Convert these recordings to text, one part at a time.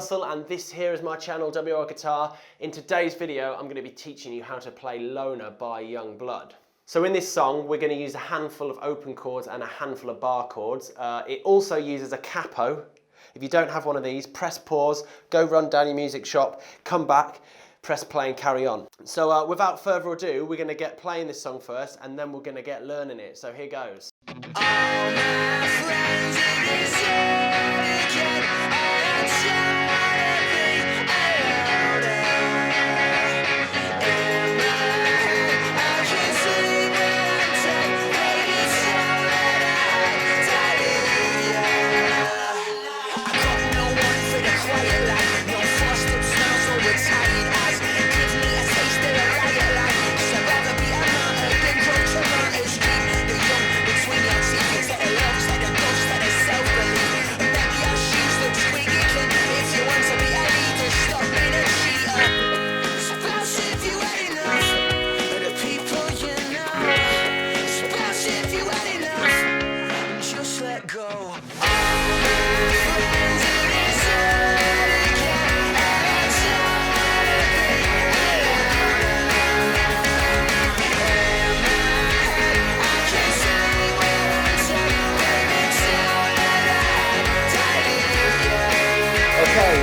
Russell and this here is my channel WR Guitar. In today's video I'm going to be teaching you how to play Loner by Yungblud. So in this song we're going to use a handful of open chords and a handful of bar chords. It also uses a capo. If you don't have one of these, press pause, go run down your music shop, come back, press play and carry on. So without further ado, we're going to get playing this song first and then we're going to get learning it. So here goes.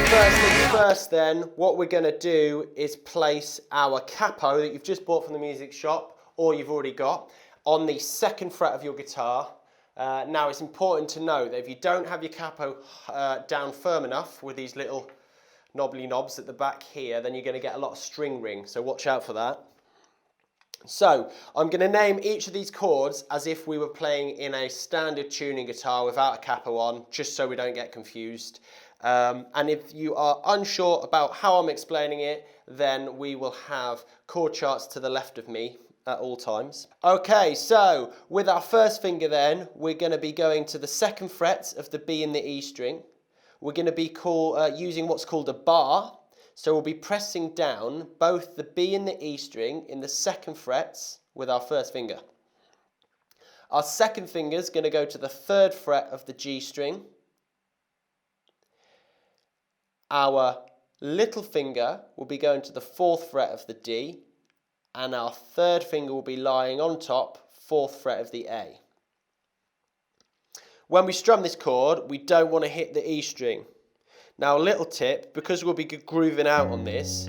First things first then, what we're going to do is place our capo that you've just bought from the music shop or you've already got on the second fret of your guitar. Now it's important to know that if you don't have your capo down firm enough with these little knobbly knobs at the back here, then you're going to get a lot of string ring, so watch out for that. So I'm going to name each of these chords as if we were playing in a standard tuning guitar without a capo on, just so we don't get confused. And if you are unsure about how I'm explaining it, then we will have chord charts to the left of me at all times. Okay, so with our first finger then, we're going to be going to the second fret of the B and the E string. We're going to be using what's called a bar. So we'll be pressing down both the B and the E string in the second frets with our first finger. Our second finger is going to go to the third fret of the G string. Our little finger will be going to the fourth fret of the D, and our third finger will be lying on top, fourth fret of the A. When we strum this chord, we don't want to hit the E string. Now a little tip, because we'll be grooving out on this,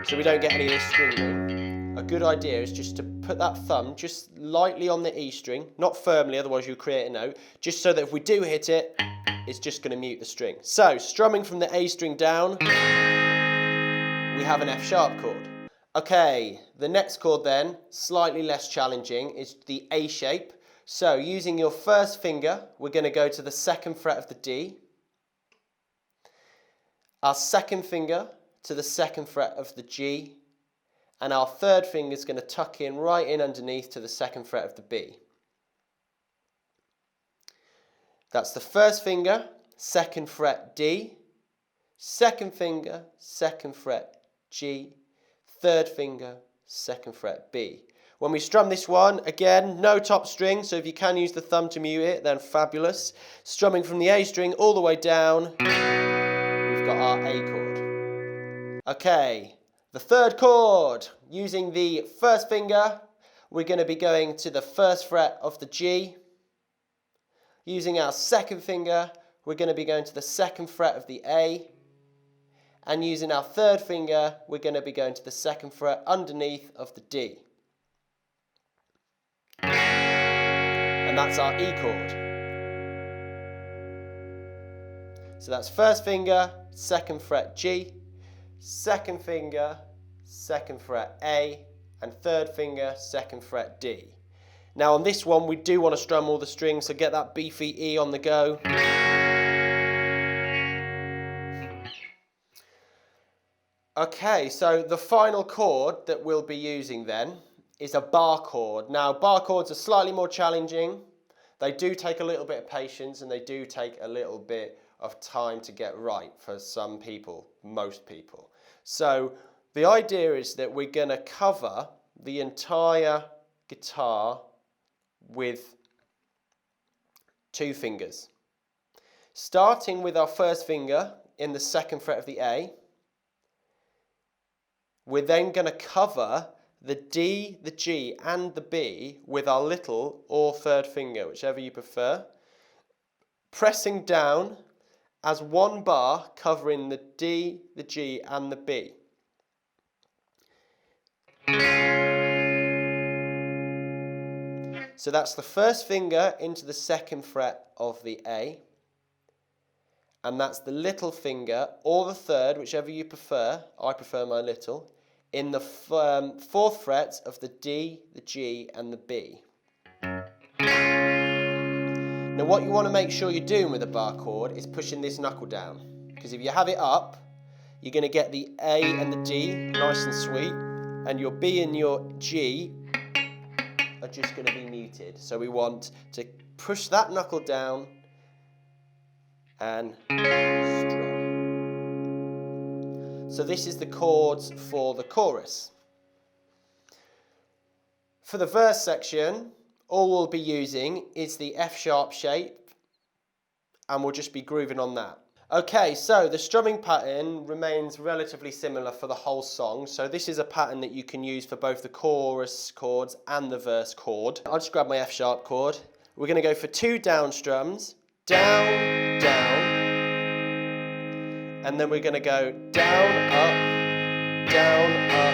so we don't get any of this stringing, a good idea is just to put that thumb just lightly on the E string, not firmly, otherwise you'll create a note, just so that if we do hit it, it's just going to mute the string. So, strumming from the A string down, we have an F sharp chord. Okay, the next chord then, slightly less challenging, is the A shape. So, using your first finger, we're going to go to the second fret of the D. Our second finger to the second fret of the G. And our third finger is going to tuck in right in underneath to the second fret of the B. That's the first finger, second fret D, second finger, second fret G, third finger, second fret B. When we strum this one, again, no top string, so if you can use the thumb to mute it, then fabulous. Strumming from the A string all the way down, we've got our A chord. Okay, the third chord, using the first finger, we're going to be going to the first fret of the G. Using our second finger, we're going to be going to the second fret of the A. And using our third finger, we're going to be going to the second fret underneath of the D. And that's our E chord. So that's first finger, second fret G, second finger, second fret A, and third finger, second fret D. Now on this one we do want to strum all the strings, so get that beefy E on the go. Okay, so the final chord that we'll be using then is a bar chord. Now bar chords are slightly more challenging. They do take a little bit of patience and they do take a little bit of time to get right for some people, most people. So the idea is that we're going to cover the entire guitar with two fingers. Starting with our first finger in the 2nd fret of the A. We're then going to cover the D, the G and the B with our little or 3rd finger, whichever you prefer, pressing down as one bar covering the D, the G and the B. So that's the 1st finger into the 2nd fret of the A, and that's the little finger or the 3rd, whichever you prefer, I prefer my little, in the 4th fret of the D, the G and the B. Now what you want to make sure you're doing with a bar chord is pushing this knuckle down, because if you have it up, you're going to get the A and the D nice and sweet, and your B and your G are just going to be muted. So we want to push that knuckle down and strum. So this is the chords for the chorus. For the verse section, all we'll be using is the F sharp shape, and we'll just be grooving on that. Okay, so the strumming pattern remains relatively similar for the whole song. So this is a pattern that you can use for both the chorus chords and the verse chord. I'll just grab my F sharp chord. We're going to go for 2 down strums, down, down, and then we're going to go down, up, down, up,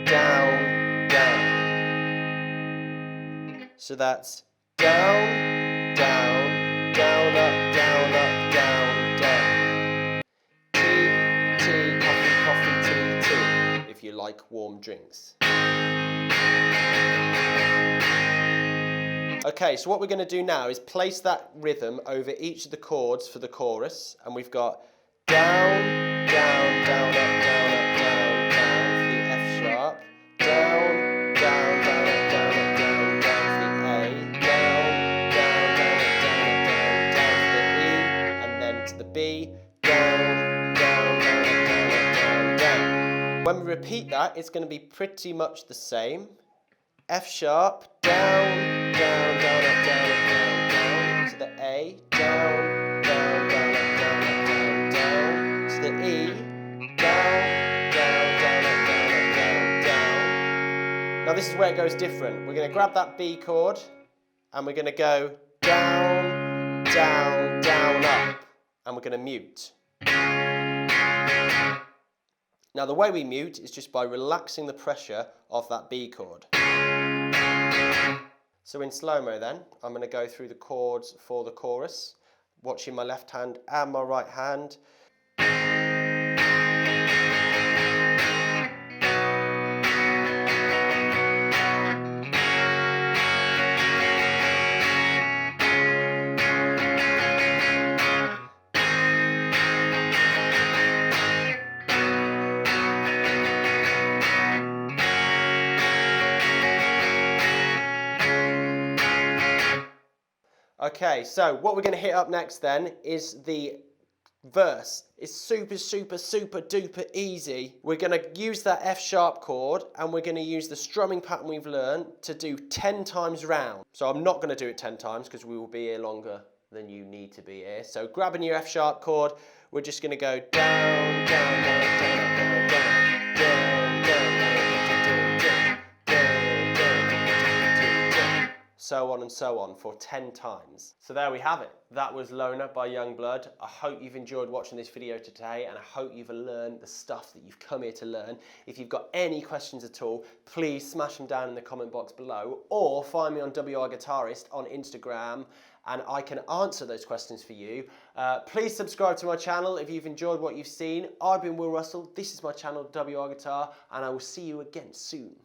down, down. So that's down, down, down, up, down, up, down, down. Tea, coffee, coffee, tea, if you like warm drinks. Okay, so what we're going to do now is place that rhythm over each of the chords for the chorus, and we've got down, down, down, up, down, up, down, down for the F sharp, down, down, down, up, down, up, down, down for the A, down, down, down, up, down, up, down, down for the E, and then to the B, down, down, down, up, down, up, down, down. When we repeat that, it's going to be pretty much the same. F sharp, down, down, down, up, down, up, down, down, to the A, down, down, down, up, down, up, down, down, to the E, down, down, down, up, down, up, down, down. Now this is where it goes different. We're going to grab that B chord, and we're going to go down, down, down, up, and we're going to mute. Now the way we mute is just by relaxing the pressure of that B chord. So in slow-mo then, I'm going to go through the chords for the chorus, watching my left hand and my right hand. Okay, so what we're going to hit up next then is the verse. It's super, super, super duper easy. We're going to use that F sharp chord, and we're going to use the strumming pattern we've learned to do 10 times round. So I'm not going to do it 10 times because we will be here longer than you need to be here. So grabbing your F sharp chord, we're just going to go down, down, down, down, down, down, down, down, down, so on and so on for 10 times. So there we have it. That was Loner by Yungblud. I hope you've enjoyed watching this video today, and I hope you've learned the stuff that you've come here to learn. If you've got any questions at all, please smash them down in the comment box below, or find me on wrguitarist on Instagram, and I can answer those questions for you. Please subscribe to my channel if you've enjoyed what you've seen. I've been Will Russell. This is my channel, WR Guitar, and I will see you again soon.